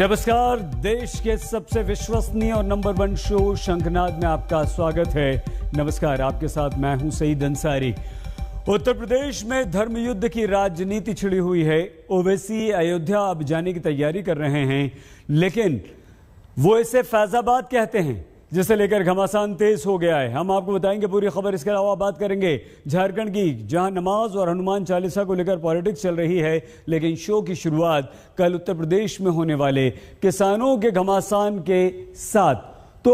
नमस्कार, देश के सबसे विश्वसनीय और नंबर 1 शो शंखनाद में आपका स्वागत है। नमस्कार, आपके साथ मैं हूं सईद अंसारी। उत्तर प्रदेश में धर्म युद्ध की राजनीति छिड़ी हुई है। ओवैसी अयोध्या अब जाने की तैयारी कर रहे हैं, लेकिन वो इसे फैजाबाद कहते हैं, जिसे लेकर घमासान तेज हो गया है। हम आपको बताएंगे पूरी खबर। इसके अलावा बात करेंगे झारखंड की, जहां नमाज और हनुमान चालीसा को लेकर पॉलिटिक्स चल रही है। लेकिन शो की शुरुआत कल उत्तर प्रदेश में होने वाले किसानों के घमासान के साथ। तो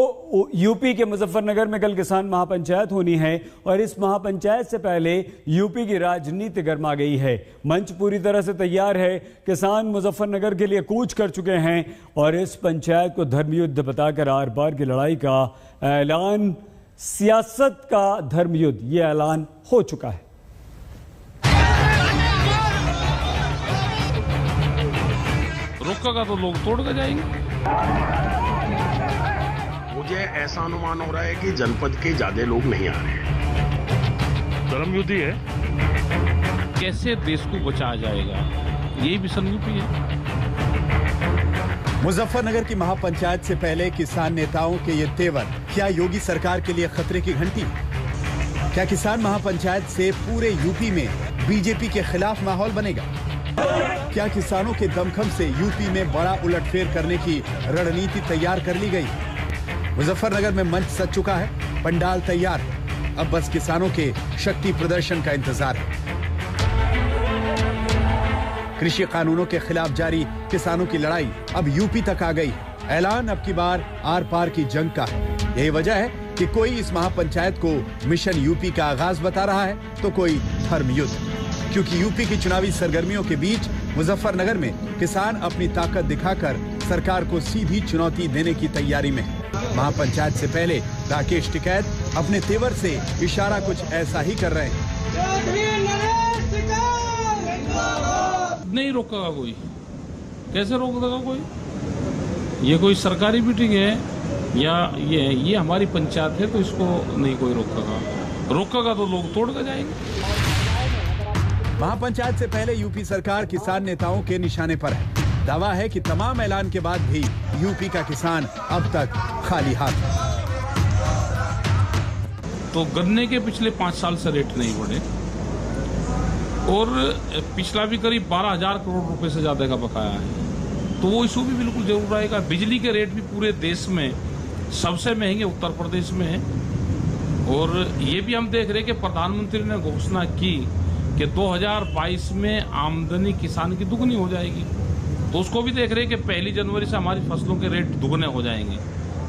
यूपी के मुजफ्फरनगर में कल किसान महापंचायत होनी है और इस महापंचायत से पहले यूपी की राजनीति गर्मा गई है। मंच पूरी तरह से तैयार है। किसान मुजफ्फरनगर के लिए कूच कर चुके हैं और इस पंचायत को धर्मयुद्ध बताकर आर पार की लड़ाई का ऐलान, सियासत का धर्मयुद्ध, ये ऐलान हो चुका है। रोकेगा तो लोग तोड़ कर जाएंगे। मुझे ऐसा अनुमान हो रहा है कि जनपद के ज्यादा लोग नहीं आ रहे हैं। धर्मयुद्ध है, कैसे देश को बचाया जाएगा, यही विषम यूपी है। मुजफ्फरनगर की महापंचायत से पहले किसान नेताओं के ये तेवर, क्या योगी सरकार के लिए खतरे की घंटी? क्या किसान महापंचायत से पूरे यूपी में बीजेपी के खिलाफ माहौल बनेगा? क्या किसानों के दमखम से यूपी में बड़ा उलटफेर करने की रणनीति तैयार कर ली गई? मुजफ्फरनगर में मंच सज चुका है, पंडाल तैयार है। अब बस किसानों के शक्ति प्रदर्शन का इंतजार है। कृषि कानूनों के खिलाफ जारी किसानों की लड़ाई अब यूपी तक आ गई। ऐलान अब की बार आर पार की जंग का है। यही वजह है कि कोई इस महापंचायत को मिशन यूपी का आगाज बता रहा है, तो कोई धर्मयुद्ध। क्योंकि यूपी की चुनावी सरगर्मियों के बीच मुजफ्फरनगर में किसान अपनी ताकत दिखाकर सरकार को सीधी चुनौती देने की तैयारी में है। महापंचायत से पहले राकेश टिकैत अपने तेवर से इशारा कुछ ऐसा ही कर रहे हैं। नहीं रोकेगा कोई, कैसे रोक देगा कोई? ये कोई सरकारी मीटिंग है या ये हमारी पंचायत है, तो इसको नहीं कोई रोकेगा। रोकेगा तो लोग तोड़ कर जाएंगे। महापंचायत से पहले यूपी सरकार किसान नेताओं के निशाने पर है। दावा है कि तमाम ऐलान के बाद भी यूपी का किसान अब तक खाली हाथ है। तो गन्ने के पिछले 5 साल से रेट नहीं बढ़े और पिछला भी करीब 12,000 करोड़ रुपए से ज्यादा का बकाया है, तो वो इशू भी बिल्कुल जरूर आएगा। बिजली के रेट भी पूरे देश में सबसे महंगे उत्तर प्रदेश में है। और ये भी हम देख रहे कि प्रधानमंत्री ने घोषणा की कि 2022 में आमदनी किसान की दुगनी हो जाएगी, तो उसको भी देख रहे हैं कि 1 जनवरी से हमारी फसलों के रेट दुगने हो जाएंगे,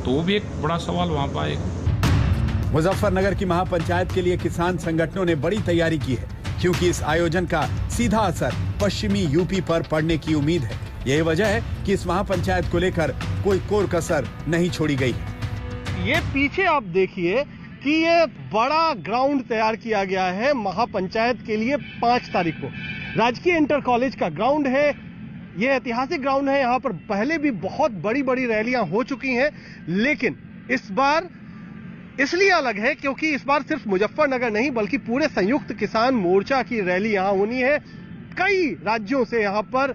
तो वो भी एक बड़ा सवाल वहां पर आएगा। मुजफ्फरनगर की महापंचायत के लिए किसान संगठनों ने बड़ी तैयारी की है, क्योंकि इस आयोजन का सीधा असर पश्चिमी यूपी पर पड़ने की उम्मीद है। यही वजह है कि इस महापंचायत को लेकर कोई कोर कसर नहीं छोड़ी गई। ये पीछे आप देखिए कि ये बड़ा ग्राउंड तैयार किया गया है महापंचायत के लिए। 5 तारीख को राजकीय इंटर कॉलेज का ग्राउंड है। ये ऐतिहासिक ग्राउंड है। यहाँ पर पहले भी बहुत बड़ी बड़ी रैलियां हो चुकी हैं, लेकिन इस बार इसलिए अलग है क्योंकि इस बार सिर्फ मुजफ्फरनगर नहीं बल्कि पूरे संयुक्त किसान मोर्चा की रैली यहां होनी है। कई राज्यों से यहां पर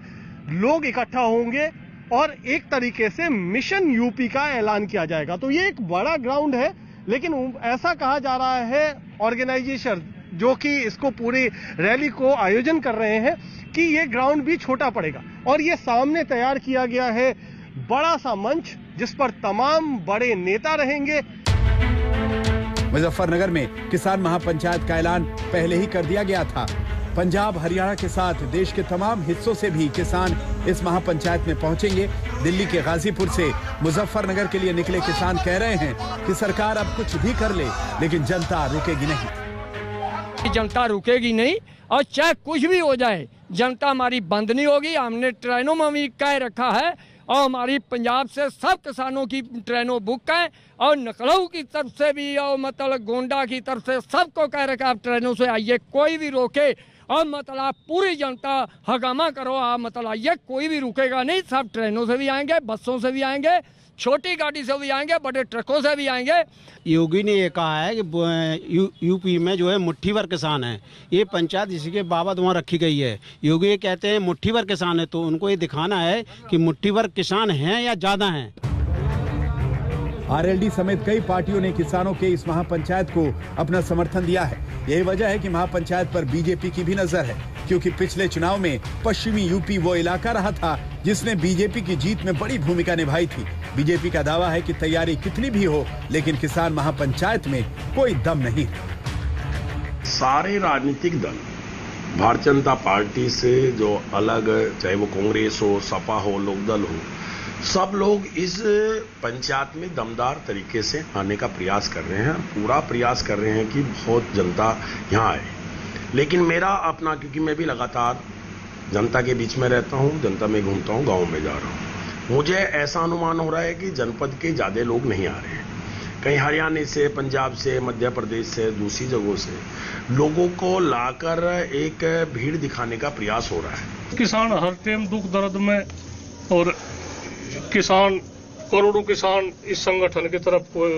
लोग इकट्ठा होंगे और एक तरीके से मिशन यूपी का ऐलान किया जाएगा। तो ये एक बड़ा ग्राउंड है, लेकिन ऐसा कहा जा रहा है ऑर्गेनाइजेशन जो कि इसको पूरी रैली को आयोजन कर रहे हैं कि ये ग्राउंड भी छोटा पड़ेगा। और ये सामने तैयार किया गया है बड़ा सा मंच, जिस पर तमाम बड़े नेता रहेंगे। मुजफ्फरनगर में किसान महापंचायत का ऐलान पहले ही कर दिया गया था। पंजाब, हरियाणा के साथ देश के तमाम हिस्सों से भी किसान इस महापंचायत में पहुंचेंगे। दिल्ली के गाजीपुर से मुजफ्फरनगर के लिए निकले किसान कह रहे हैं कि सरकार अब कुछ भी कर ले, लेकिन जनता रुकेगी नहीं। जनता रुकेगी नहीं, और चाहे कुछ भी हो जाए जनता हमारी बंद नहीं होगी। हमने ट्रेनों में भी कह रखा है और हमारी पंजाब से सब किसानों की ट्रेनों बुक है और नकलऊ की तरफ से भी और मतलब गोंडा की तरफ से सबको कह रखा आप ट्रेनों से आइए, कोई भी रोके और मतलब पूरी जनता हंगामा करो। आप मतलब आइए, कोई भी रुकेगा नहीं, सब ट्रेनों से भी आएंगे, बसों से भी आएंगे, छोटी गाड़ी से भी आएंगे, बड़े ट्रकों से भी आएंगे। योगी ने ये कहा है कि यूपी में जो है मुट्ठी भर किसान है, ये पंचायत इसी के बाबत वहाँ रखी गई है। योगी ये कहते हैं मुट्ठी भर किसान है, तो उनको ये दिखाना है कि मुट्ठी भर किसान हैं या ज्यादा हैं। आरएलडी समेत कई पार्टियों ने किसानों के इस महापंचायत को अपना समर्थन दिया है। यही वजह है कि महापंचायत पर बीजेपी की भी नजर है, क्योंकि पिछले चुनाव में पश्चिमी यूपी वो इलाका रहा था जिसने बीजेपी की जीत में बड़ी भूमिका निभाई थी। बीजेपी का दावा है कि तैयारी कितनी भी हो, लेकिन किसान महापंचायत में कोई दम नहीं है। सारे राजनीतिक दल भारतीय जनता पार्टी से जो अलग, चाहे वो कांग्रेस हो, सपा हो, लोकदल हो, सब लोग इस पंचायत में दमदार तरीके से आने का प्रयास कर रहे हैं। पूरा प्रयास कर रहे हैं कि बहुत जनता यहाँ आए। लेकिन मेरा अपना, क्योंकि मैं भी लगातार जनता के बीच में रहता हूँ, जनता में घूमता हूँ, गाँव में जा रहा हूँ, मुझे ऐसा अनुमान हो रहा है कि जनपद के ज़्यादा लोग नहीं आ रहे हैं। कहीं हरियाणा से, पंजाब से, मध्य प्रदेश से, दूसरी जगहों से लोगों को लाकर एक भीड़ दिखाने का प्रयास हो रहा है। किसान हर टाइम दुख दर्द में, और किसान, करोड़ों किसान इस संगठन की तरफ को,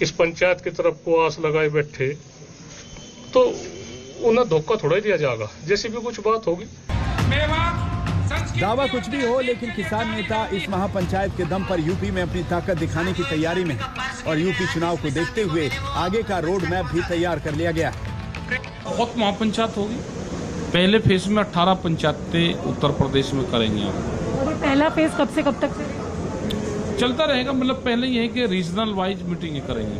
इस पंचायत की तरफ को आस लगाए बैठे, तो उन्हें धोखा थोड़ा ही दिया जाएगा। जैसी भी कुछ बात होगी, दावा कुछ भी हो, लेकिन किसान नेता इस महापंचायत के दम पर यूपी में अपनी ताकत दिखाने की तैयारी में है और यूपी चुनाव को देखते हुए आगे का रोड मैप भी तैयार कर लिया गया है। बहुत महापंचायत होगी। पहले फेज में 18 पंचायतें उत्तर प्रदेश में करेंगे आप। पहला फेज कब से कब तक चलता रहेगा? मतलब पहले ये है कि रीजनल वाइज मीटिंगें करेंगे,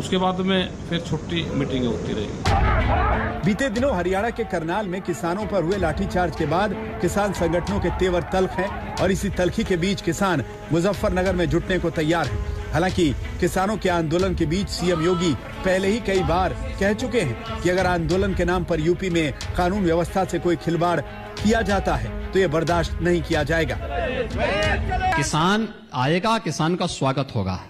उसके बाद में फिर छोटी मीटिंगें होती रहेगी। बीते दिनों हरियाणा के करनाल में किसानों पर हुए लाठीचार्ज के बाद किसान संगठनों के तेवर तल्ख हैं और इसी तल्खी के बीच किसान मुजफ्फरनगर में जुटने को तैयार हैं। हालांकि किसानों के आंदोलन के बीच सीएम योगी पहले ही कई बार कह चुके हैं कि अगर आंदोलन के नाम पर यूपी में कानून व्यवस्था से कोई खिलवाड़ किया जाता है तो ये बर्दाश्त नहीं किया जाएगा। किसान आएगा, किसान का स्वागत होगा।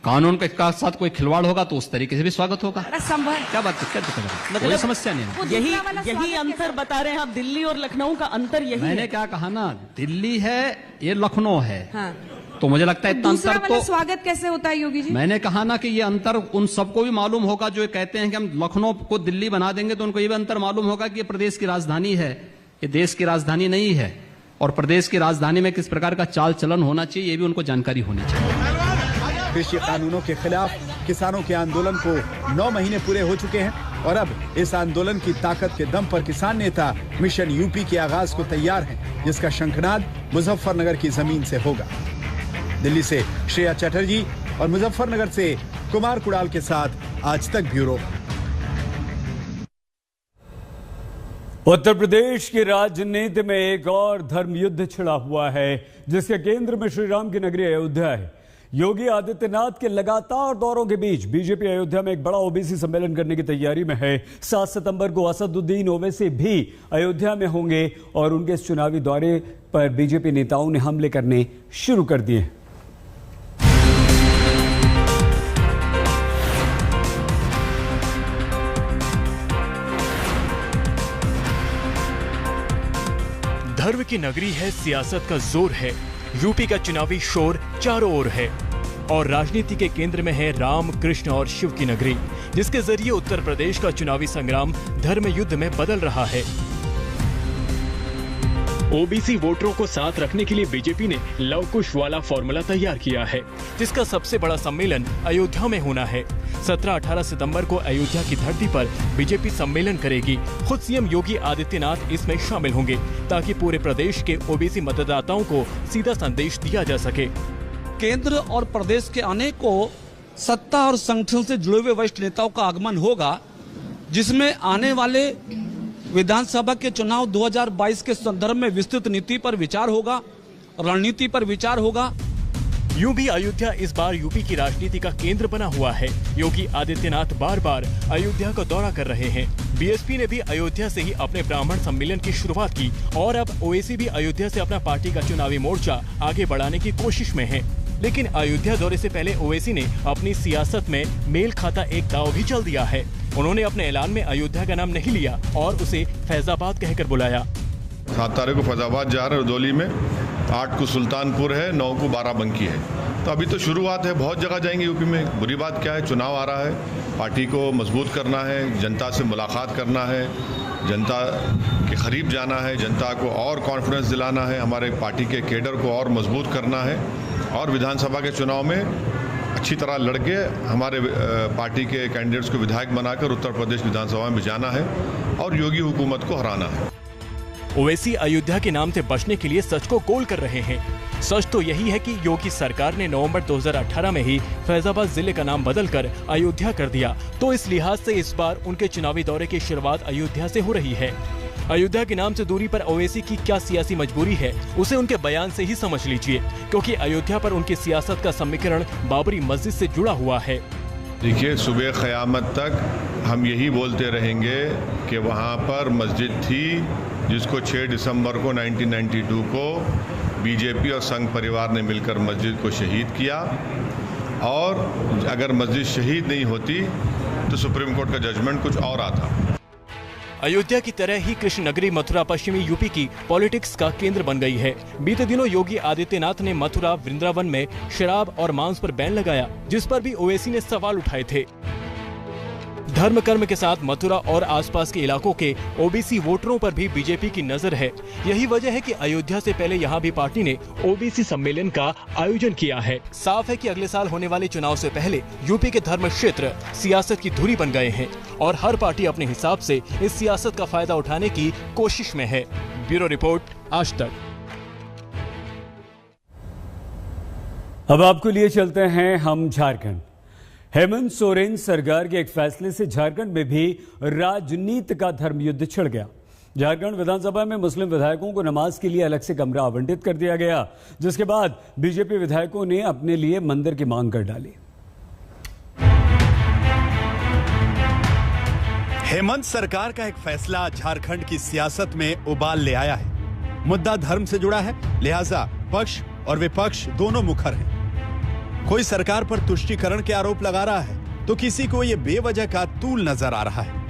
कानून के साथ कोई खिलवाड़ होगा तो उस तरीके से भी स्वागत होगा। क्या बात है, क्या कोई समस्या नहीं है। यही अंतर बता रहे हैं आप, दिल्ली और लखनऊ का अंतर यही है। मैंने क्या कहा ना, दिल्ली है, ये लखनऊ है। हाँ। तो मुझे लगता है इतना अंतर तो स्वागत कैसे होता है योगी जी? मैंने कहा ना कि ये अंतर उन सबको भी मालूम होगा जो कहते हैं कि हम लखनऊ को दिल्ली बना देंगे, तो उनको ये भी अंतर मालूम होगा कि ये प्रदेश की राजधानी है, ये देश की राजधानी नहीं है, और प्रदेश की राजधानी में किस प्रकार का चाल चलन होना चाहिए ये भी उनको जानकारी होनी चाहिए। कृषि कानूनों के खिलाफ किसानों के आंदोलन को 9 महीने पूरे हो चुके हैं और अब इस आंदोलन की ताकत के दम पर किसान नेता मिशन यूपी के आगाज को तैयार हैं, जिसका शंखनाद मुजफ्फरनगर की जमीन से होगा। दिल्ली से श्रेया चटर्जी और मुजफ्फरनगर से कुमार कुणाल के साथ आज तक ब्यूरो। उत्तर प्रदेश की राजनीति में एक और धर्म युद्ध छिड़ा हुआ है, जिसके केंद्र में श्री राम की नगरी अयोध्या है। योगी आदित्यनाथ के लगातार दौरों के बीच बीजेपी अयोध्या में एक बड़ा ओबीसी सम्मेलन करने की तैयारी में है। 7 सितंबर को असदुद्दीन ओवैसी भी अयोध्या में होंगे और उनके इस चुनावी दौरे पर बीजेपी नेताओं ने हमले करने शुरू कर दिए। धर्म की नगरी है, सियासत का जोर है, यूपी का चुनावी शोर चारों ओर है और राजनीति के केंद्र में है राम, कृष्ण और शिव की नगरी, जिसके जरिए उत्तर प्रदेश का चुनावी संग्राम धर्म युद्ध में बदल रहा है। ओबीसी वोटरों को साथ रखने के लिए बीजेपी ने लव कुश वाला फॉर्मूला तैयार किया है, जिसका सबसे बड़ा सम्मेलन अयोध्या में होना है। 17-18 सितंबर को अयोध्या की धरती पर बीजेपी सम्मेलन करेगी। खुद सीएम योगी आदित्यनाथ इसमें शामिल होंगे ताकि पूरे प्रदेश के ओबीसी मतदाताओं को सीधा संदेश दिया जा सके। केंद्र और प्रदेश के अनेकों सत्ता और संगठन से जुड़े हुए वरिष्ठ नेताओं का आगमन होगा, जिसमें आने वाले विधानसभा के चुनाव 2022 के संदर्भ में विस्तृत नीति पर विचार होगा, रणनीति पर विचार होगा। यूं भी अयोध्या इस बार यूपी की राजनीति का केंद्र बना हुआ है। योगी आदित्यनाथ बार बार अयोध्या का दौरा कर रहे हैं। बीएसपी ने भी अयोध्या से ही अपने ब्राह्मण सम्मेलन की शुरुआत की और अब ओवैसी भी अयोध्या से अपना पार्टी का चुनावी मोर्चा आगे बढ़ाने की कोशिश में है। लेकिन अयोध्या दौरे से पहले ओवैसी ने अपनी सियासत में मेल खाता एक दांव भी चल दिया है। उन्होंने अपने ऐलान में अयोध्या का नाम नहीं लिया और उसे फैजाबाद कहकर बुलाया। 7 तारीख को फैजाबाद जा रहे रुदौली में, 8 को सुल्तानपुर है, 9 को बाराबंकी है। तो अभी तो शुरुआत है, बहुत जगह जाएंगे यूपी में। बुरी बात क्या है, चुनाव आ रहा है, पार्टी को मजबूत करना है, जनता से मुलाकात करना है, जनता के करीब जाना है, जनता को और कॉन्फिडेंस दिलाना है, हमारे पार्टी के कैडर को और मजबूत करना है और विधानसभा के चुनाव में अच्छी तरह लड़के हमारे पार्टी के कैंडिडेट्स को विधायक बनाकर उत्तर प्रदेश विधानसभा में जाना है और योगी हुकूमत को हराना है। ओवैसी अयोध्या के नाम से बचने के लिए सच को गोल कर रहे हैं। सच तो यही है कि योगी सरकार ने नवंबर 2018 में ही फैजाबाद जिले का नाम बदलकर अयोध्या कर दिया, तो इस लिहाज से इस बार उनके चुनावी दौरे की शुरुआत अयोध्या से हो रही है। अयोध्या के नाम से दूरी पर ओवैसी की क्या सियासी मजबूरी है, उसे उनके बयान से ही समझ लीजिए, क्योंकि अयोध्या पर उनकी सियासत का समीकरण बाबरी मस्जिद से जुड़ा हुआ है। देखिए, सुबह क़यामत तक हम यही बोलते रहेंगे कि वहाँ पर मस्जिद थी जिसको 6 दिसंबर को 1992 को बीजेपी और संघ परिवार ने मिलकर मस्जिद को शहीद किया, और अगर मस्जिद शहीद नहीं होती तो सुप्रीम कोर्ट का जजमेंट कुछ और आता। अयोध्या की तरह ही कृष्ण नगरी मथुरा पश्चिमी यूपी की पॉलिटिक्स का केंद्र बन गई है। बीते दिनों योगी आदित्यनाथ ने मथुरा वृंदावन में शराब और मांस पर बैन लगाया, जिस पर भी ओवैसी ने सवाल उठाए थे। धर्म कर्म के साथ मथुरा और आसपास के इलाकों के ओबीसी वोटरों पर भी बीजेपी की नजर है। यही वजह है कि अयोध्या से पहले यहां भी पार्टी ने ओबीसी सम्मेलन का आयोजन किया है। साफ है कि अगले साल होने वाले चुनाव से पहले यूपी के धर्म क्षेत्र सियासत की धुरी बन गए हैं और हर पार्टी अपने हिसाब से इस सियासत का फायदा उठाने की कोशिश में है। ब्यूरो रिपोर्ट, आज तक। अब आपको लिए चलते हैं हम झारखंड। हेमंत सोरेन सरकार के एक फैसले से झारखंड में भी राजनीति का धर्मयुद्ध छिड़ गया। झारखंड विधानसभा में मुस्लिम विधायकों को नमाज के लिए अलग से कमरा आवंटित कर दिया गया, जिसके बाद बीजेपी विधायकों ने अपने लिए मंदिर की मांग कर डाली। हेमंत सरकार का एक फैसला झारखंड की सियासत में उबाल ले आया है। मुद्दा धर्म से जुड़ा है, लिहाजा पक्ष और विपक्ष दोनों मुखर हैं। कोई सरकार पर तुष्टीकरण के आरोप लगा रहा है तो किसी को यह बेवजह का तूल नजर आ रहा है।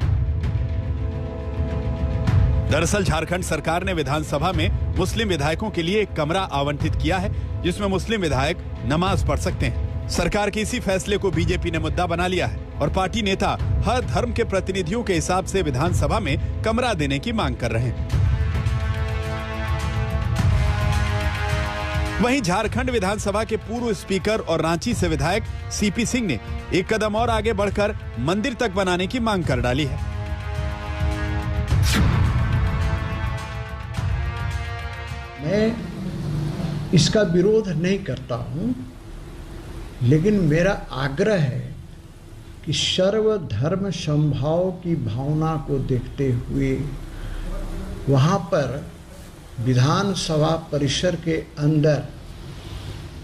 दरअसल झारखंड सरकार ने विधानसभा में मुस्लिम विधायकों के लिए एक कमरा आवंटित किया है, जिसमें मुस्लिम विधायक नमाज पढ़ सकते हैं। सरकार के इसी फैसले को बीजेपी ने मुद्दा बना लिया है और पार्टी नेता हर धर्म के प्रतिनिधियों के हिसाब से विधानसभा में कमरा देने की मांग कर रहे हैं। वहीं झारखंड विधानसभा के पूर्व स्पीकर और रांची से विधायक सीपी सिंह ने एक कदम और आगे बढ़कर मंदिर तक बनाने की मांग कर डाली है। मैं इसका विरोध नहीं करता हूं, लेकिन मेरा आग्रह है कि सर्वधर्म समभाव की भावना को देखते हुए वहां पर विधानसभा परिसर के अंदर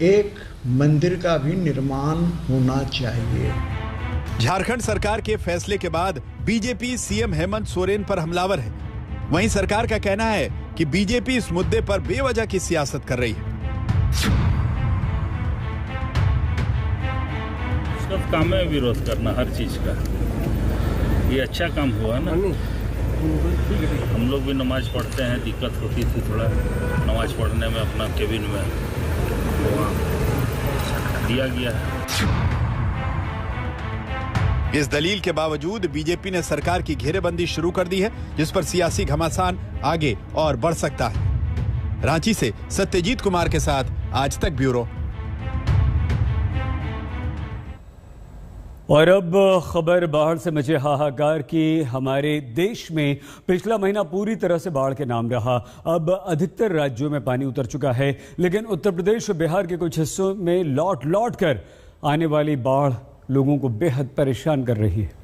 एक मंदिर का भी निर्माण होना चाहिए। झारखंड सरकार के फैसले के बाद बीजेपी सीएम हेमंत सोरेन पर हमलावर है। वहीं सरकार का कहना है कि बीजेपी इस मुद्दे पर बेवजह की सियासत कर रही है। सब काम में विरोध करना हर चीज का, ये अच्छा काम हुआ ना। हम लोग भी नमाज पढ़ते हैं, दिक्कत होती थी थोड़ा नमाज पढ़ने में, अपना केबिन में वहाँ दिया गया है। इस दलील के बावजूद बीजेपी ने सरकार की घेरेबंदी शुरू कर दी है, जिस पर सियासी घमासान आगे और बढ़ सकता है। रांची से सत्यजीत कुमार के साथ आज तक ब्यूरो। और अब खबर बाढ़ से मचे हाहाकार की। हमारे देश में पिछला महीना पूरी तरह से बाढ़ के नाम रहा। अब अधिकतर राज्यों में पानी उतर चुका है, लेकिन उत्तर प्रदेश और बिहार के कुछ हिस्सों में लौट लौट कर आने वाली बाढ़ लोगों को बेहद परेशान कर रही है।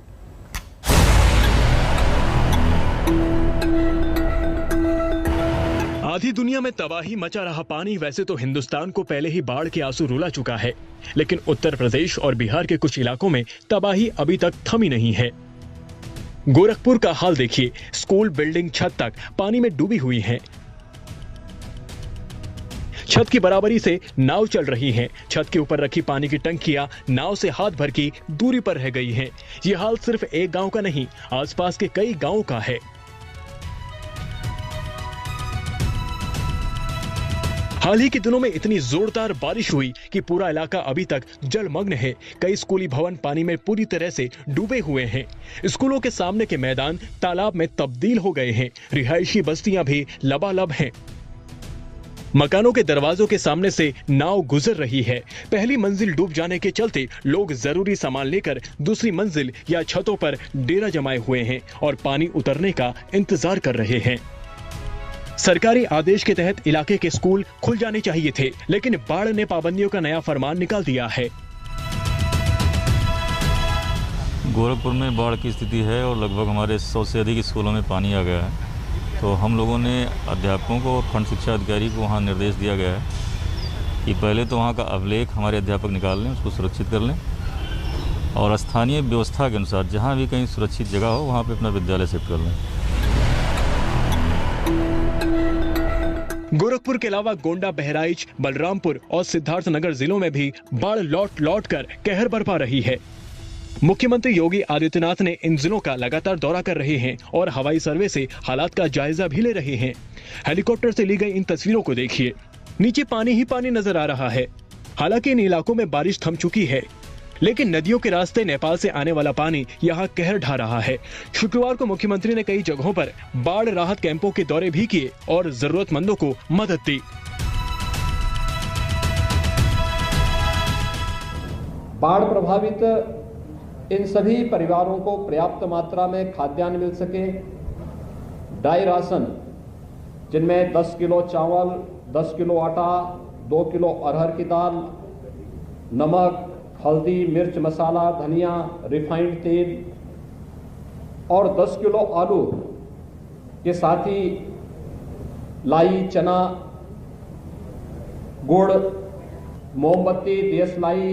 आधी दुनिया में तबाही मचा रहा पानी वैसे तो हिंदुस्तान को पहले ही बाढ़ के आंसू रुला चुका है, लेकिन उत्तर प्रदेश और बिहार के कुछ इलाकों में तबाही अभी तक थमी नहीं है। गोरखपुर का हाल देखिए, स्कूल बिल्डिंग छत तक पानी में डूबी हुई है। छत की बराबरी से नाव चल रही हैं। छत के ऊपर रखी पानी की टंकियां नाव से हाथ भर की दूरी पर रह गई हैं। यह हाल सिर्फ एक गांव का नहीं, आसपास के कई गांवों का है। हाल ही के दिनों में इतनी जोरदार बारिश हुई कि पूरा इलाका अभी तक जलमग्न है। कई स्कूली भवन पानी में पूरी तरह से डूबे हुए हैं। स्कूलों के सामने के मैदान तालाब में तब्दील हो गए हैं। रिहायशी बस्तियां भी लबालब हैं। मकानों के दरवाजों के सामने से नाव गुजर रही है। पहली मंजिल डूब जाने के चलते लोग जरूरी सामान लेकर दूसरी मंजिल या छतों पर डेरा जमाए हुए हैं और पानी उतरने का इंतजार कर रहे हैं। सरकारी आदेश के तहत इलाके के स्कूल खुल जाने चाहिए थे, लेकिन बाढ़ ने पाबंदियों का नया फरमान निकाल दिया है। गोरखपुर में बाढ़ की स्थिति है और लगभग हमारे 100 से अधिक स्कूलों में पानी आ गया है। तो हम लोगों ने अध्यापकों को और खंड शिक्षा अधिकारी को वहाँ निर्देश दिया गया है कि पहले तो वहाँ का अभिलेख हमारे अध्यापक निकाल लें, उसको सुरक्षित कर लें और स्थानीय व्यवस्था के अनुसार जहाँ भी कहीं सुरक्षित जगह हो वहाँ पे अपना विद्यालय शिफ्ट कर लें। गोरखपुर के अलावा गोंडा, बहराइच, बलरामपुर और सिद्धार्थनगर जिलों में भी बाढ़ लौट कर कहर बरपा रही है। मुख्यमंत्री योगी आदित्यनाथ ने इन जिलों का लगातार दौरा कर रहे हैं और हवाई सर्वे से हालात का जायजा भी ले रहे हैं। हेलीकॉप्टर से ली गई इन तस्वीरों को देखिए, नीचे पानी ही पानी नजर आ रहा है। हालांकि इन इलाकों में बारिश थम चुकी है, लेकिन नदियों के रास्ते नेपाल से आने वाला पानी यहाँ कहर ढा रहा है। शुक्रवार को मुख्यमंत्री ने कई जगहों पर बाढ़ राहत कैंपों के दौरे भी किए और जरूरतमंदों को मदद दी। बाढ़ प्रभावित इन सभी परिवारों को पर्याप्त मात्रा में खाद्यान्न मिल सके, ड्राई राशन जिनमें 10 किलो चावल, 10 किलो आटा, 2 किलो अरहर की दाल, नमक, हल्दी, मिर्च मसाला, धनिया, रिफाइंड तेल और 10 किलो आलू के साथ ही लाई, चना, गुड़, मोमबत्ती, दियसलाई,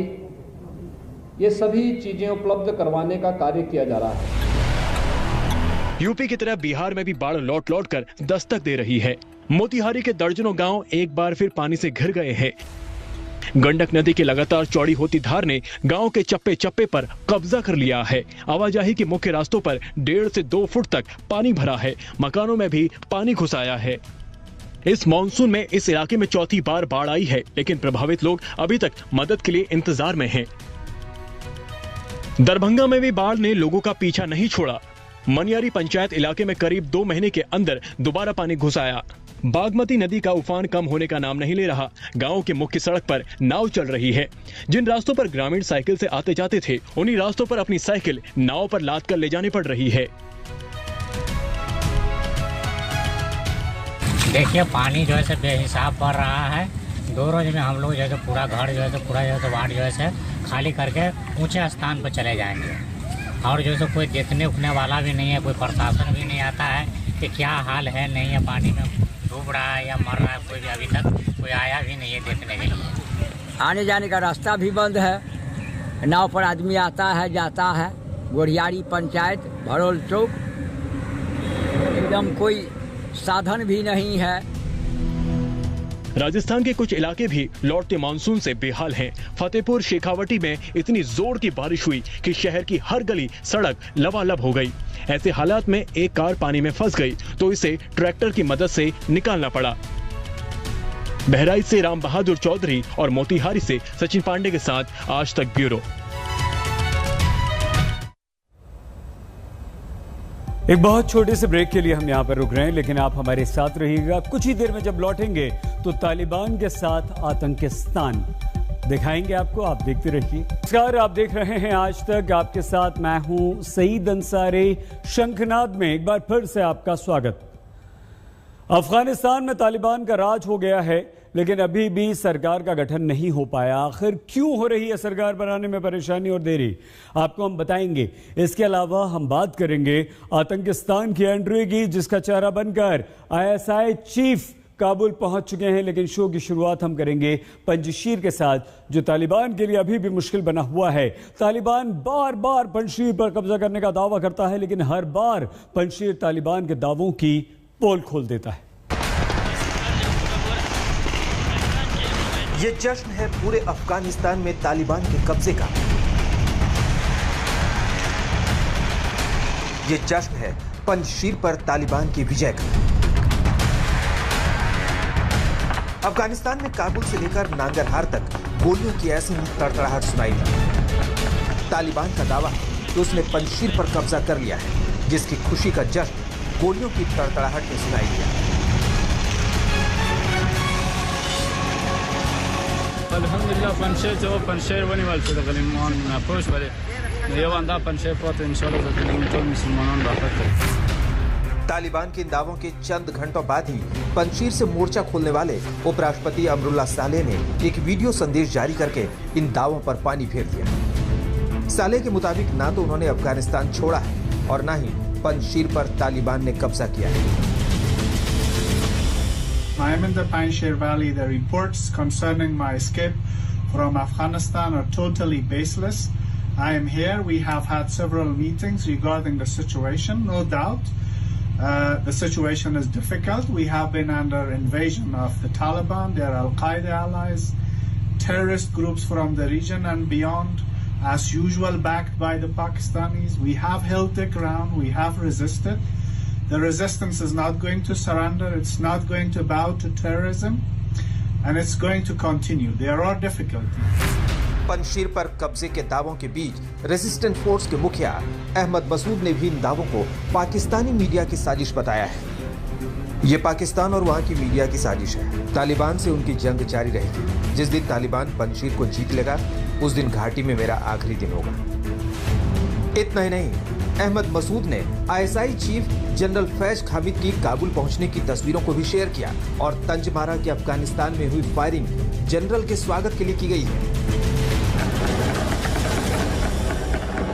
ये सभी चीजें उपलब्ध करवाने का कार्य किया जा रहा है। यूपी की तरह बिहार में भी बाढ़ लौट कर दस्तक दे रही है। मोतिहारी के दर्जनों गांव एक बार फिर पानी से घिर गए हैं। गंडक नदी की लगातार चौड़ी होती धार ने गांव के चप्पे चप्पे पर कब्जा कर लिया है। आवाजाही के मुख्य रास्तों पर 1.5 से 2 फुट तक पानी भरा है। मकानों में भी पानी घुस आया है। इस मानसून में इस इलाके में चौथी बार बाढ़ आई है, लेकिन प्रभावित लोग अभी तक मदद के लिए इंतजार में हैं। दरभंगा में भी बाढ़ ने लोगों का पीछा नहीं छोड़ा। मनियारी पंचायत इलाके में करीब 2 महीने के अंदर दोबारा पानी घुस आया। बागमती नदी का उफान कम होने का नाम नहीं ले रहा। गांव के मुख्य सड़क पर नाव चल रही है। जिन रास्तों पर ग्रामीण साइकिल से आते जाते थे, उन्हीं रास्तों पर अपनी साइकिल नाव पर लाद कर ले जानी पड़ रही है। देखिए पानी जो है बेहिसाब बढ़ रहा है। 2 रोज में हम लोग जैसे पूरा घर जो है पूरा वार्ड जो है खाली करके ऊंचे स्थान पर चले जाएंगे और जो है कोई देखने उठने वाला भी नहीं है, कोई प्रशासन भी नहीं आता है कि क्या हाल है, नहीं है, पानी में डूब रहा है या मर रहा है, कोई भी अभी तक कोई आया भी नहीं है देखने के लिए। आने जाने का रास्ता भी बंद है। नाव पर आदमी आता है जाता है। गोरियारी पंचायत, भरोल चौक, एकदम कोई साधन भी नहीं है। राजस्थान के कुछ इलाके भी लौटते मानसून से बेहाल हैं। फतेहपुर शेखावटी में इतनी जोर की बारिश हुई कि शहर की हर गली सड़क लबालब हो गई। ऐसे हालात में एक कार पानी में फंस गई तो इसे ट्रैक्टर की मदद से निकालना पड़ा। बहराइच से राम बहादुर चौधरी और मोतिहारी से सचिन पांडे के साथ आज तक ब्यूरो। एक बहुत छोटे से ब्रेक के लिए हम यहाँ पर रुक रहे हैं, लेकिन आप हमारे साथ रहिएगा। कुछ ही देर में जब लौटेंगे तो तालिबान के साथ आतंकिस्तान दिखाएंगे आपको। आप देखते रहिए। नमस्कार, आप देख रहे हैं आज तक। आपके साथ मैं हूं सईद अंसारी। शंखनाद में एक बार फिर से आपका स्वागत। अफगानिस्तान में तालिबान का राज हो गया है, लेकिन अभी भी सरकार का गठन नहीं हो पाया। आखिर क्यों हो रही है सरकार बनाने में परेशानी और देरी, आपको हम बताएंगे। इसके अलावा हम बात करेंगे आतंकिस्तान की एंट्री की, जिसका चेहरा बनकर ISI चीफ काबुल पहुंच चुके हैं। लेकिन शो की शुरुआत हम करेंगे पंजशीर के साथ, जो तालिबान के लिए अभी भी मुश्किल बना हुआ है। तालिबान बार बार पंजशीर पर कब्जा करने का दावा करता है, लेकिन हर बार पंजशीर तालिबान के दावों की पोल खोल देता है। ये जश्न है पूरे अफगानिस्तान में तालिबान के कब्जे का। ये जश्न है पंजशीर पर तालिबान की विजय का। अफगानिस्तान में काबुल से लेकर नांगरहार तक गोलियों की ऐसी ही तड़तड़ाहट सुनाई दी। तालिबान का दावा है कि उसने पंजशीर पर कब्जा कर लिया है, जिसकी खुशी का जश्न गोलियों की तड़तड़ाहट में सुनाई दिया। अल्हम्दुलिल्लाह पंजशीर जो पंजशीर बनी वाले से गलीमान ना पुश वाले ये वांदा पंजशीर पर इंशाल्लाह तो मुसलमानों बात। तालिबान के इन दावों के चंद घंटों बाद ही पंजशीर से मोर्चा खोलने वाले उपराष्ट्रपति अमरुल्लाह सालेह ने एक वीडियो संदेश जारी करके इन दावों पर पानी फेर दिया। सालेह के मुताबिक ना तो उन्होंने अफगानिस्तान छोड़ा है और न ही पंजशीर पर तालिबान ने कब्जा किया है। I am in the Panjshir Valley. The reports concerning my escape from Afghanistan are totally baseless. I am here. We have had several meetings regarding the situation. No doubt, the situation is difficult. We have been under invasion of the Taliban, their Al-Qaeda allies, terrorist groups from the region and beyond. As usual, backed by the Pakistanis. We have held the ground. We have resisted. The resistance is not going to surrender. It's not going to bow to terrorism, and it's going to continue. There are difficulties. Panjshir पर कब्जे के दावों के बीच resistant force के मुखिया अहमद मसूद ने भी इन दावों को पाकिस्तानी मीडिया की साजिश बताया है। ये पाकिस्तान और वहाँ की मीडिया की साजिश है। तालिबान से उनकी जंग जारी रहेगी। जिस दिन तालिबान पंजशीर को जीत लेगा, उस दिन घाटी में मेरा आखिरी दिन होगा। इतना ही नहीं, अहमद मसूद ने ISI चीफ जनरल फैज खामिद की काबुल पहुंचने की तस्वीरों को भी शेयर किया और तंज मारा कि अफगानिस्तान में हुई फायरिंग जनरल के स्वागत के लिए की गई है।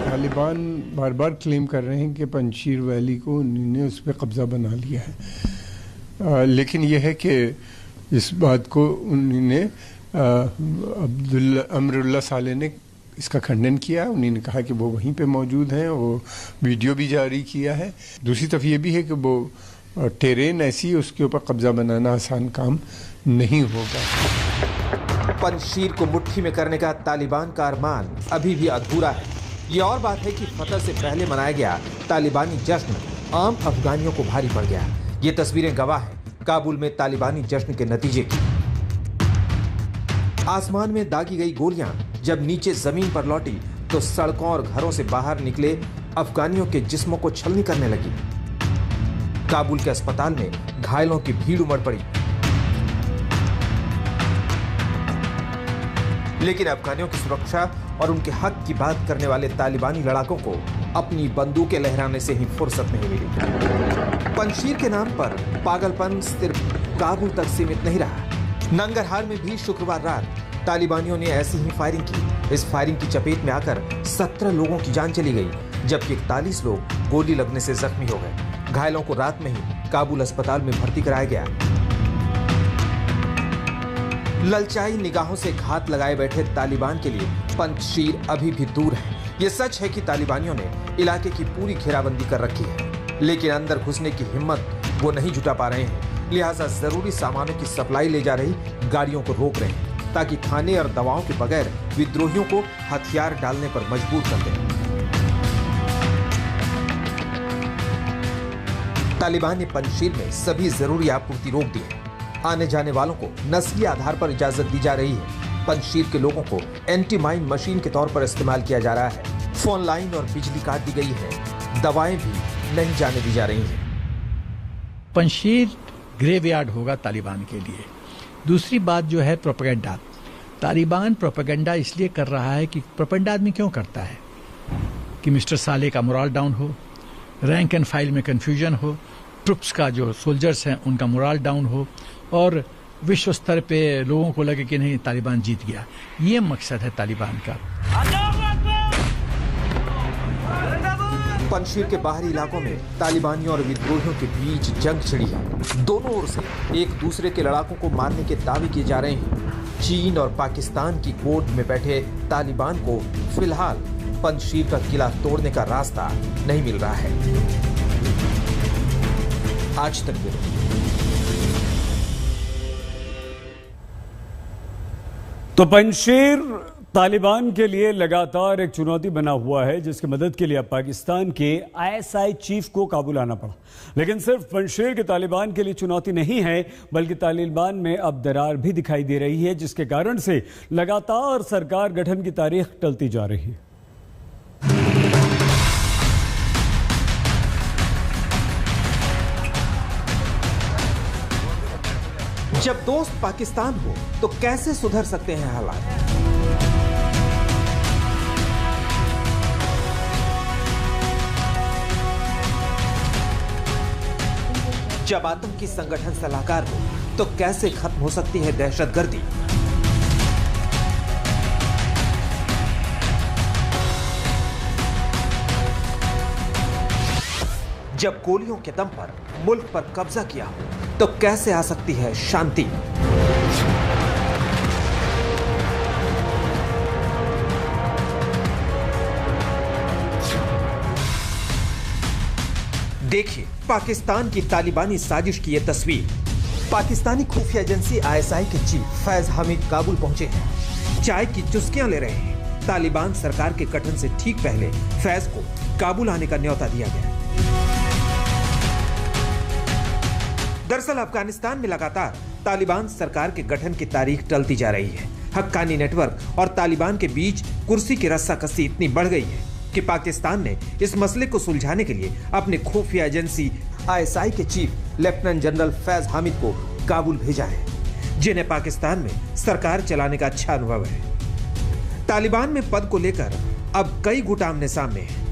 तालिबान बार बार क्लेम कर रहे हैं कि पंजशीर वैली को उन्होंने उस पर कब्जा बना लिया है, लेकिन यह है कि इस बात को उन्होंने अमरुल्लाह सालेह ने इसका खंडन किया। उन्होंने कहा कि वो वहीं पे मौजूद हैं, वो वीडियो भी जारी किया है। दूसरी तरफ ये भी है कि वो टेरेन ऐसी, उसके ऊपर कब्जा बनाना आसान काम नहीं होगा। पंजशीर को मुट्ठी में करने का तालिबान का अरमान अभी भी अधूरा है। ये और बात है कि फतह से पहले मनाया गया तालिबानी जश्न आम अफगानियों को भारी पड़ गया। ये तस्वीरें गवाह हैं काबुल में तालिबानी जश्न के नतीजे की। आसमान में दागी गई गोलियां जब नीचे जमीन पर लौटी तो सड़कों और घरों से बाहर निकले अफगानियों के जिस्मों को छलनी करने लगी। काबुल के अस्पताल में घायलों की भीड़ उमड़ पड़ी, लेकिन अफगानियों की सुरक्षा और उनके हक की बात करने वाले तालिबानी लड़ाकों को अपनी बंदूकें लहराने से ही फुर्सत नहीं मिली। पंजशीर के नाम पर पागलपन सिर्फ काबुल तक सीमित नहीं रहा। नंगरहार में भी शुक्रवार रात तालिबानियों ने ऐसी ही फायरिंग की। इस फायरिंग की चपेट में आकर 17 लोगों की जान चली गई, जबकि 41 लोग गोली लगने से जख्मी हो गए। घायलों को रात में ही काबुल अस्पताल में भर्ती कराया गया। ललचाई निगाहों से घात लगाए बैठे तालिबान के लिए पंजशीर अभी भी दूर है। ये सच है कि तालिबानियों ने इलाके की पूरी घेराबंदी कर रखी है, लेकिन अंदर घुसने की हिम्मत वो नहीं जुटा पा रहे हैं। लिहाजा जरूरी सामानों की सप्लाई ले जा रही गाड़ियों को रोक रहे हैं, ताकि खाने और दवाओं के बगैर विद्रोहियों को हथियार डालने पर मजबूर कर दें। तालिबान ने पंजशीर में सभी जरूरी आपूर्ति रोक दी है। आने जाने वालों को नस्ली आधार पर इजाजत दी जा रही है। पंजशीर के लोगों को एंटी माइन मशीन के तौर पर इस्तेमाल किया जा रहा है। फोन लाइन और बिजली काट दी गई है। दवाएं भी नहीं जाने दी जा रही हैं। पंजशीर ग्रेवयार्ड होगा तालिबान के लिए। दूसरी बात जो है प्रोपेगेंडा। तालिबान प्रोपेगेंडा इसलिए कर रहा है कि प्रोपेगेंडा आदमी क्यों करता है कि मिस्टर सालेह का मोराल डाउन हो, रैंक एंड फाइल में कन्फ्यूजन हो, ट्रुप्स का जो सोल्जर्स हैं उनका मोराल डाउन हो और विश्व स्तर पे लोगों को लगे कि नहीं तालिबान जीत गया। ये मकसद है तालिबान का। पंजशीर के बाहरी इलाकों में तालिबानियों और विद्रोहियों के बीच जंग छिड़ी है। दोनों ओर से एक दूसरे के लड़ाकों को मारने के दावे किए जा रहे हैं। चीन और पाकिस्तान की गोद में बैठे तालिबान को फिलहाल पंजशीर का किला तोड़ने का रास्ता नहीं मिल रहा है। आज तक तो पंजशीर तालिबान के लिए लगातार एक चुनौती बना हुआ है, जिसकी मदद के लिए अब पाकिस्तान के आईएसआई चीफ को काबुल आना पड़ा। लेकिन सिर्फ पंजशेर के तालिबान के लिए चुनौती नहीं है, बल्कि तालिबान में अब दरार भी दिखाई दे रही है, जिसके कारण से लगातार सरकार गठन की तारीख टलती जा रही है। जब दोस्त पाकिस्तान हो तो कैसे सुधर सकते हैं हालात? जब आतंकी संगठन सलाहकार हो तो कैसे खत्म हो सकती है दहशतगर्दी? जब गोलियों के दम पर मुल्क पर कब्जा किया हो तो कैसे आ सकती है शांति? देखिए पाकिस्तान की तालिबानी साजिश की यह तस्वीर। पाकिस्तानी खुफिया एजेंसी आईएसआई के चीफ फैज हामिद काबुल पहुंचे हैं। चाय की चुस्कियां ले रहे हैं। तालिबान सरकार के गठन से ठीक पहले फैज को काबुल आने का न्योता दिया गया। दरअसल अफगानिस्तान में लगातार तालिबान सरकार के गठन की तारीख टलती जा रही है। हक्कानी नेटवर्क और तालिबान के बीच कुर्सी की रस्साकसी इतनी बढ़ गई है कि पाकिस्तान ने इस मसले को सुलझाने के लिए अपने खुफिया एजेंसी आईएसआई के chief lieutenant general Faiz Hamid को काबुल भेजा है, जिन्हें पाकिस्तान में सरकार चलाने का अच्छा अनुभव है। तालिबान में पद को लेकर अब कई गुट आमने सामने हैं।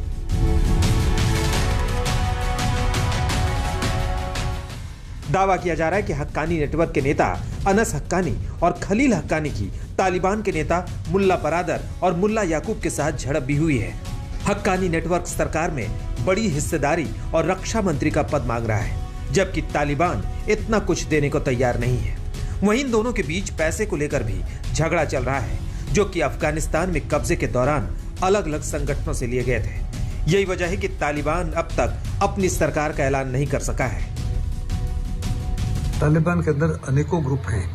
दावा किया जा रहा है कि हक्कानी नेटवर्क के नेता अनस हक्कानी और खलील हक्कानी की तालिबान के नेता मुल्ला बरादर और मुल्ला याकूब के साथ झड़प भी हुई है। हक्कानी नेटवर्क सरकार में बड़ी हिस्सेदारी और रक्षा मंत्री का पद मांग रहा है, जबकि तालिबान इतना कुछ देने को तैयार नहीं है। वहीं इन दोनों के बीच पैसे को लेकर भी झगड़ा चल रहा है, जो कि अफगानिस्तान में कब्जे के दौरान अलग अलग संगठनों से लिए गए थे। यही वजह है कि तालिबान अब तक अपनी सरकार का ऐलान नहीं कर सका है। तालिबान के अंदर अनेकों ग्रुप हैं।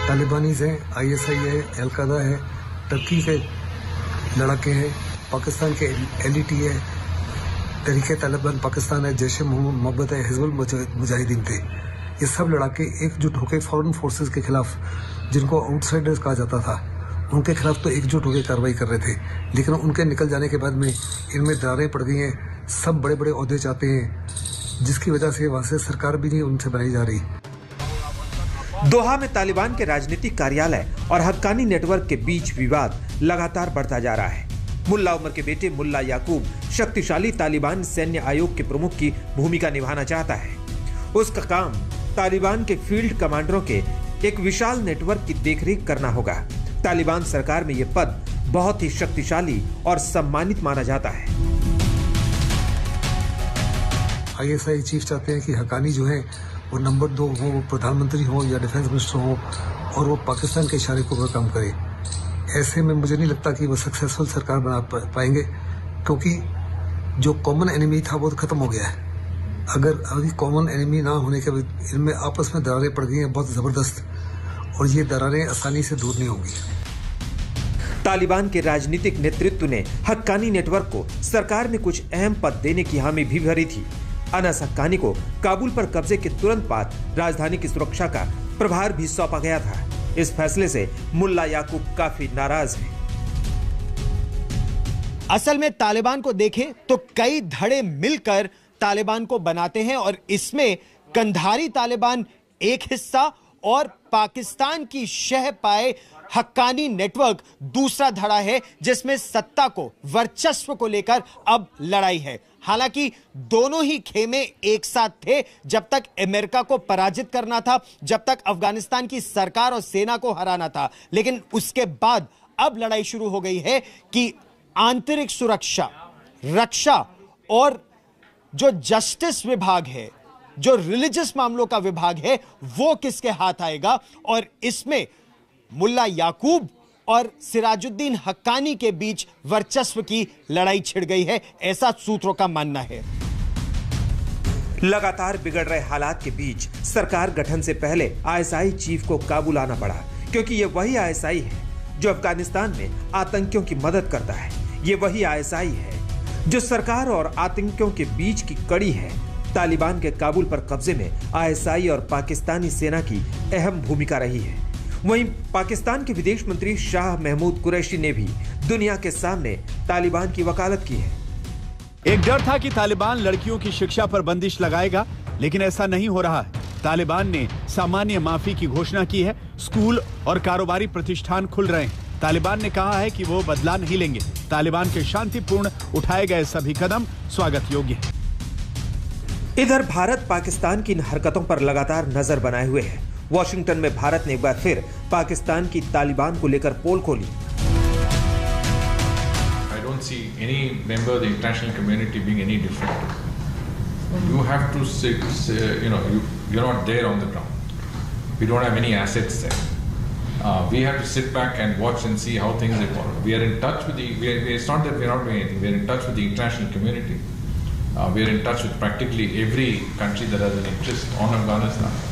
तालिबानीज हैं, आईएसआई है, अलकायदा है, टर्की के लड़ाके हैं, पाकिस्तान के एलईटी है, तहरीके तालिबान पाकिस्तान है, जैश ए मोहम्मद है, हिजबुल मुजाहिदीन थे। ये सब लड़ाके एकजुट होकर फॉरेन फोर्सेस के खिलाफ, जिनको आउटसाइडर्स कहा जाता था, उनके खिलाफ तो एकजुट होकर कार्रवाई कर रहे थे। लेकिन उनके निकल जाने के बाद में इनमें दरारें पड़ गई हैं। सब बड़े बड़े ओहदे चाहते हैं, जिसकी वजह से वहां से सरकार भी नहीं उनसे बनाई जा रही। दोहा में तालिबान के राजनीतिक कार्यालय और हक्कानी नेटवर्क के बीच विवाद लगातार बढ़ता जा रहा है। मुल्ला उमर के बेटे मुल्ला याकूब शक्तिशाली तालिबान सैन्य आयोग के प्रमुख की भूमिका निभाना चाहता है। उसका काम तालिबान के फील्ड कमांडरों के एक विशाल नेटवर्क की देखरेख करना होगा। तालिबान सरकार में यह पद बहुत ही शक्तिशाली और सम्मानित माना जाता है। आईएसआई चीफ चाहते हैं कि हक्कानी जो है वो नंबर 2 हो, वो प्रधानमंत्री हो या डिफेंस मिनिस्टर हो, और वो पाकिस्तान के इशारे को काम करे। ऐसे में मुझे नहीं लगता कि वो सक्सेसफुल सरकार बना पाएंगे, क्योंकि जो कॉमन एनिमी था वो तो खत्म हो गया है। अगर अभी कॉमन एनिमी ना होने के बाद इनमें आपस में दरारें पड़ गई हैं बहुत जबरदस्त, और ये दरारें आसानी से दूर नहीं होंगी। तालिबान के राजनीतिक नेतृत्व ने हक्कानी नेटवर्क को सरकार में कुछ अहम पद देने की हामी भी भरी थी। अनस हक्कानी को काबुल पर कब्जे के तुरंत बाद राजधानी की सुरक्षा का प्रभार भी सौंपा गया था। इस फैसले से मुल्ला याकूब काफी नाराज है। असल में तालिबान को देखें तो कई धड़े मिलकर तालिबान को बनाते हैं, और इसमें कंधारी तालिबान एक हिस्सा और पाकिस्तान की शह पाए हक्कानी नेटवर्क दूसरा धड़ा है, जिसमें सत्ता को, वर्चस्व को लेकर अब लड़ाई है। हालांकि दोनों ही खेमे एक साथ थे जब तक अमेरिका को पराजित करना था, जब तक अफगानिस्तान की सरकार और सेना को हराना था। लेकिन उसके बाद अब लड़ाई शुरू हो गई है कि आंतरिक सुरक्षा, रक्षा और जो जस्टिस विभाग है, जो रिलीजियस मामलों का विभाग है, वो किसके हाथ आएगा। और इसमें मुल्ला याकूब और सिराजुद्दीन हक्कानी के बीच वर्चस्व की लड़ाई छिड़ गई है, ऐसा सूत्रों का मानना है। लगातार बिगड़ रहे हालात के बीच सरकार गठन से पहले आईएसआई चीफ को काबुल आना पड़ा, क्योंकि यह वही आईएसआई है जो अफगानिस्तान में आतंकियों की मदद करता है। ये वही आईएसआई है जो सरकार और आतंकियों के बीच की कड़ी है। तालिबान के काबुल पर कब्जे में आईएसआई और पाकिस्तानी सेना की अहम भूमिका रही है। वहीं पाकिस्तान के विदेश मंत्री शाह महमूद कुरैशी ने भी दुनिया के सामने तालिबान की वकालत की है। एक डर था कि तालिबान लड़कियों की शिक्षा पर बंदिश लगाएगा, लेकिन ऐसा नहीं हो रहा है। तालिबान ने सामान्य माफी की घोषणा की है। स्कूल और कारोबारी प्रतिष्ठान खुल रहे हैं। तालिबान ने कहा है कि वो बदला नहीं लेंगे। तालिबान के शांतिपूर्ण उठाए गए सभी कदम स्वागत योग्य हैं। इधर भारत पाकिस्तान की इन हरकतों पर लगातार नजर बनाए हुए है। वॉशिंगटन में भारत ने एक बार फिर पाकिस्तान की तालिबान को लेकर पोल खोली। I don't see any member of the international community being any different. You have to sit, you're not there on the ground. We don't have any assets there. We have to sit back and watch and see how things evolve. We are in touch with it's not that we're not doing anything. We're in touch with the international community. We're in touch with practically every country that has an interest on Afghanistan.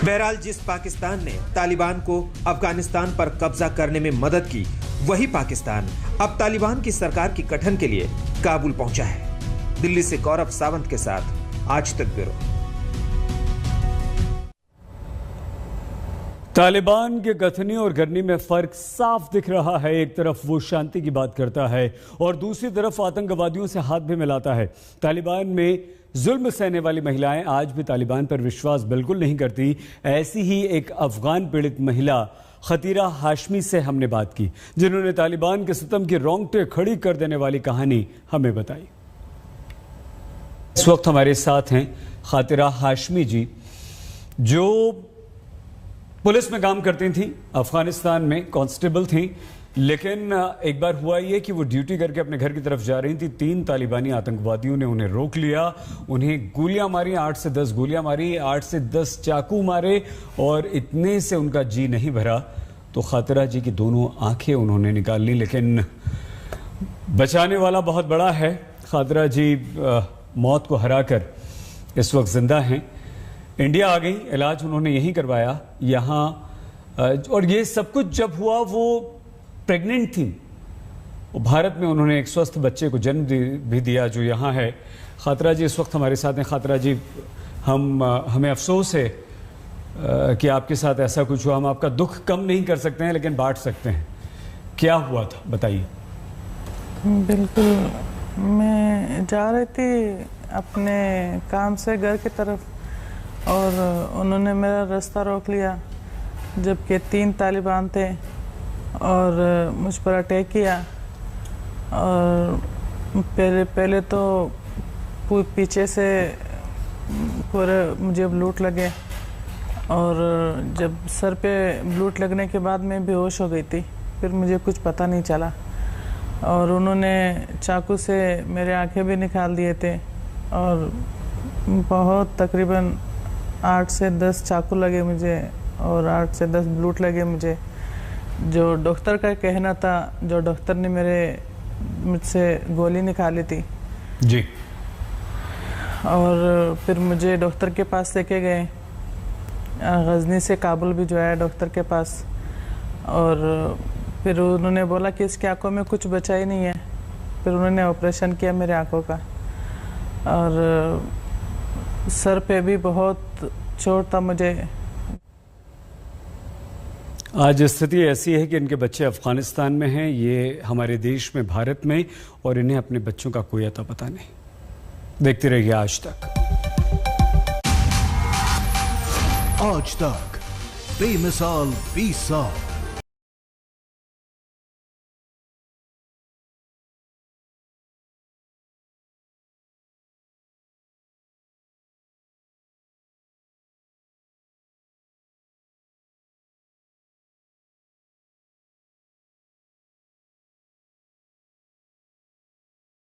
बहरहाल जिस पाकिस्तान ने तालिबान को अफगानिस्तान पर कब्जा करने में मदद की, वही पाकिस्तान अब तालिबान की सरकार की गठन के लिए काबुल पहुंचा है। दिल्ली से गौरव सावंत के साथ आज तक ब्यूरो। तालिबान के गठनी और गरनी में फर्क साफ दिख रहा है। एक तरफ वो शांति की बात करता है और दूसरी तरफ आतंकवादियों से हाथ भी मिलाता है। तालिबान में जुल्म सहने वाली महिलाएं आज भी तालिबान पर विश्वास बिल्कुल नहीं करती। ऐसी ही एक अफगान पीड़ित महिला खतीरा हाशमी से हमने बात की, जिन्होंने तालिबान के सितम की रोंगटे खड़ी कर देने वाली कहानी हमें बताई। इस वक्त हमारे साथ हैं खतीरा हाशमी जी, जो पुलिस में काम करती थी, अफगानिस्तान में कांस्टेबल थी। लेकिन एक बार हुआ ये कि वो ड्यूटी करके अपने घर की तरफ जा रही थी। 3 तालिबानी आतंकवादियों ने उन्हें रोक लिया, उन्हें गोलियां मारी, 8 से 10 गोलियां मारी, 8 से 10 चाकू मारे और इतने से उनका जी नहीं भरा तो खतीरा जी की दोनों आंखें उन्होंने निकाल ली। लेकिन बचाने वाला बहुत बड़ा है। खतीरा जी मौत को हराकर इस वक्त जिंदा हैं। इंडिया आ गई, इलाज उन्होंने यहीं करवाया यहाँ। और ये सब कुछ जब हुआ वो प्रेग्नेंट थी। भारत में उन्होंने एक स्वस्थ बच्चे को जन्म भी दिया जो यहाँ है। खतीरा जी इस वक्त हमारे साथ हैं। खतीरा जी, हमें अफसोस है कि आपके साथ ऐसा कुछ हुआ। हम आपका दुख कम नहीं कर सकते हैं लेकिन बांट सकते हैं। क्या हुआ था बताइए। बिल्कुल, मैं जा रही थी अपने काम से घर की तरफ और उन्होंने मेरा रास्ता रोक लिया, जबकि 3 तालिबान थे और मुझ पर अटैक किया। और पहले तो पीछे से पूरे मुझे ब्लूट लगे और जब सर पे ब्लूट लगने के बाद मैं बेहोश हो गई थी। फिर मुझे कुछ पता नहीं चला और उन्होंने चाकू से मेरे आंखें भी निकाल दिए थे और बहुत तकरीबन 8 से 10 चाकू लगे मुझे और 8 से 10 ब्लूट लगे मुझे। जो डॉक्टर का कहना था, जो डॉक्टर ने मुझसे गोली निकाली थी जी। और फिर मुझे डॉक्टर के पास लेके गए, गजनी से काबुल भी जो है डॉक्टर के पास। और फिर उन्होंने बोला कि इसकी आंखों में कुछ बचा ही नहीं है। फिर उन्होंने ऑपरेशन किया मेरे आंखों का और सर पे भी बहुत चोट था मुझे। आज स्थिति ऐसी है कि इनके बच्चे अफगानिस्तान में हैं, ये हमारे देश में, भारत में, और इन्हें अपने बच्चों का कोई अता पता नहीं। देखते रहिए आज तक। आज तक बेमिसाल 20 साल।